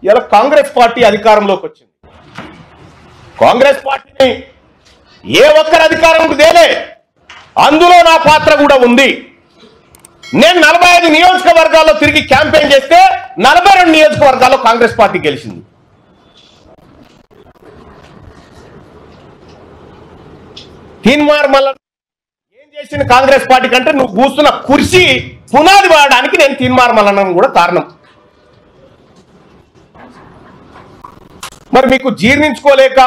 ఇలా కాంగ్రెస్ పార్టీ అధికారంలోకి వచ్చింది. కాంగ్రెస్ పార్టీని ఏ ఒక్కరి అధికారంలోకి తేలే, అందులో నా పాత్ర కూడా ఉంది. నేను 45 నియోజకవర్గాల్లో తిరిగి క్యాంపెయిన్ చేస్తే 42 నియోజకవర్గాల్లో కాంగ్రెస్ పార్టీ గెలిచింది. తీన్మార్ మల్ల ఏం చేసింది కాంగ్రెస్ పార్టీ కంటే నువ్వు కూస్తున్న కుర్చీ పునాది వాడడానికి నేను తీన్మార్ మల్లన్న కూడా కారణం. మరి మీకు జీర్ణించుకోలేక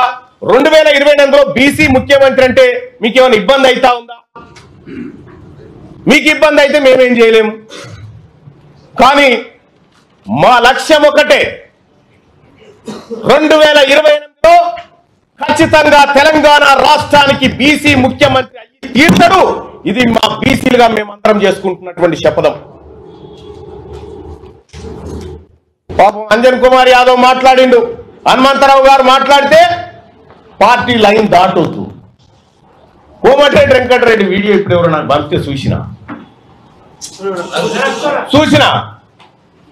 2028లో బీసీ ముఖ్యమంత్రి అంటే మీకు ఏమైనా ఇబ్బంది అవుతా ఉందా? మీకు ఇబ్బంది అయితే మేమేం చేయలేము. కానీ మా లక్ష్యం ఒకటే, 2028లో ఖచ్చితంగా తెలంగాణ రాష్ట్రానికి బీసీ ముఖ్యమంత్రి అయ్యి తీర్చడు. ఇది మా బీసీలుగా మేమందరం చేసుకుంటున్నటువంటి శపథం. పాపం అంజన్ కుమార్ యాదవ్ మాట్లాడిండు, హనుమంతరావు గారు మాట్లాడితే పార్టీ లైన్ దాటవుతూ కోమటిరెడ్డి వెంకటరెడ్డి వీడియో ఇప్పుడు ఎవరు నాకు పంపితే చూసిన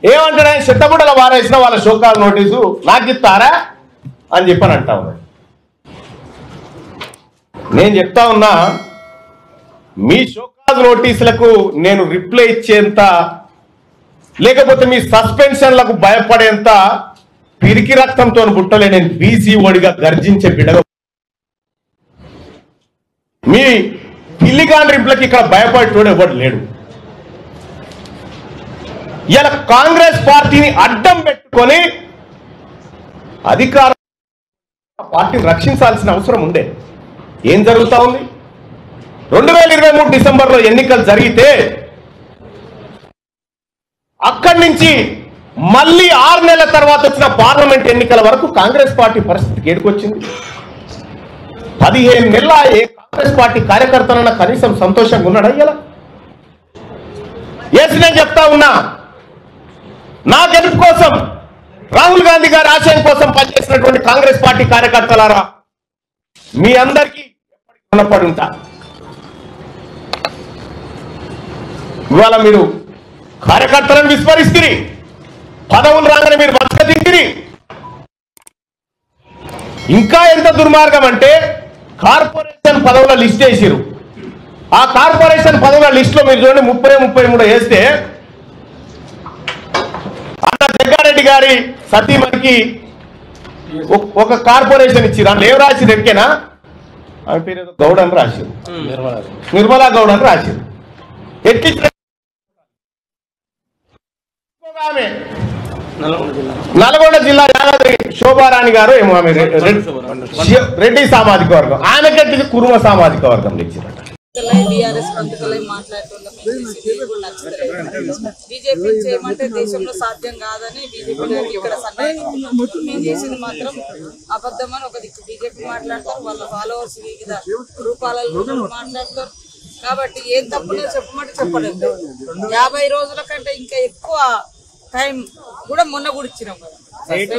ఏమంటాడు, ఆయన చెత్తబుడ్డల వారేసిన వాళ్ళ షోకాల నోటీసు నాకు ఇస్తారా అని చెప్పని అంటా ఉన్నాడు. నేను చెప్తా ఉన్నా, మీ షోకాజ్ నోటీసులకు నేను రిప్లై ఇచ్చేంత, లేకపోతే మీ సస్పెన్షన్లకు భయపడేంత పిరికి రక్తంతో పుట్టలే. నేను బీసీ ఓడిగా గర్జించే బిడగ. మీ పిల్లిగాని రిప్లకి ఇక్కడ భయపడేటోడు ఎవడు లేడు. ఇలా కాంగ్రెస్ పార్టీని అడ్డం పెట్టుకొని అధికార పార్టీని రక్షించాల్సిన అవసరం ఉండే. ఏం జరుగుతా ఉంది? 2023 డిసెంబర్లో ఎన్నికలు జరిగితే అక్కడి నుంచి మళ్ళీ 6 నెలల తర్వాత వచ్చిన పార్లమెంట్ ఎన్నికల వరకు కాంగ్రెస్ పార్టీ పరిస్థితికి ఏడుకొచ్చింది. 15 నెలల ఏ కాంగ్రెస్ పార్టీ కార్యకర్తలన్నా కనీసం సంతోషంగా ఉన్నాడా? ఇలా ఎస్, నేను చెప్తా ఉన్నా, నా గెలుపు కోసం, రాహుల్ గాంధీ గారి ఆశయం కోసం పనిచేసినటువంటి కాంగ్రెస్ పార్టీ కార్యకర్తలారా, మీ అందరికీ రుణపడి ఉంటా. ఇవాళ మీరు కార్యకర్తలను విస్మరిస్తుంది, పదవులు రాగానే మీరు బతకదింగిరి. ఇంకా ఎంత దుర్మార్గం అంటే, కార్పొరేషన్ పదవుల లిస్ట్ వేసిరు. ఆ కార్పొరేషన్ పదవుల లిస్ట్ లో మీరు చూడండి 30-33 వేస్తే అన్న జగ్గారెడ్డి గారి సతీమణికి ఒక కార్పొరేషన్ ఇచ్చిరు. అందులో ఏం రాసిరు ఎక్కేనా, ఆమె పేరు ఏదో గౌడ్ అని రాసిరు, నిర్మలా గౌడ్ అని రాసిరు. ఎక్కించిన ఆమె నల్గొండ జిల్లా యాదాద్రి శోభారాణి గారు ఏమో, ఆమె రెడ్డి సామాజిక వర్గం, ఆమెకి కురుమ సామాజిక వర్గం ఇచ్చినట్టు. బీజేపీ చేయమంటే దేశంలో సాధ్యం కాదని బీజేపీ ఇక్కడ మేము చేసింది మాత్రం అబద్ధమని ఒక దిక్కు బీజేపీ మాట్లాడతారు, వాళ్ళ ఫాలోవర్స్ వివిధ రూపాలలో మాట్లాడతారు. కాబట్టి ఏం తప్పునో చెప్పమంటే చెప్పలేదు. 50 రోజుల కంటే ఇంకా ఎక్కువ టైం కూడా మొన్న కూడా ఇచ్చినాం కదా. రేపు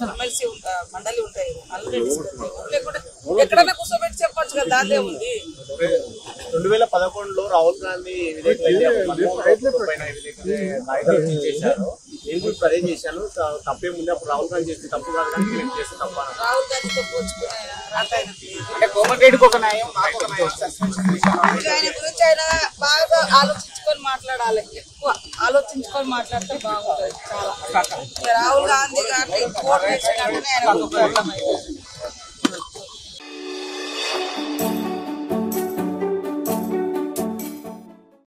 ఎమ్మెల్సీ మండలి ఉంటాయి, లేకుంటే ఎక్కడైనా కూర్చోబెట్టి చెప్పొచ్చు కదా, దాందే ఉంది. 2011లో రాహుల్ గాంధీ చేశారు, నేను కూడా అదే చేశాను. తప్పేముంది, అప్పుడు రాహుల్ గాంధీ చేస్తే తప్పు కాదు, కానీ నేను చేస్తే తప్ప. రాహుల్ గాంధీతో పోల్చుకునే కోమటిరెడ్డికి ఒక న్యాయం, ఆయన గురించి ఆయన బాగా ఆలోచించుకొని మాట్లాడాలి, ఎక్కువ ఆలోచించుకొని మాట్లాడితే బాగుంటుంది చాలా. రాహుల్ గాంధీ గారిని కోట్ చేసినట్టునే ఆయన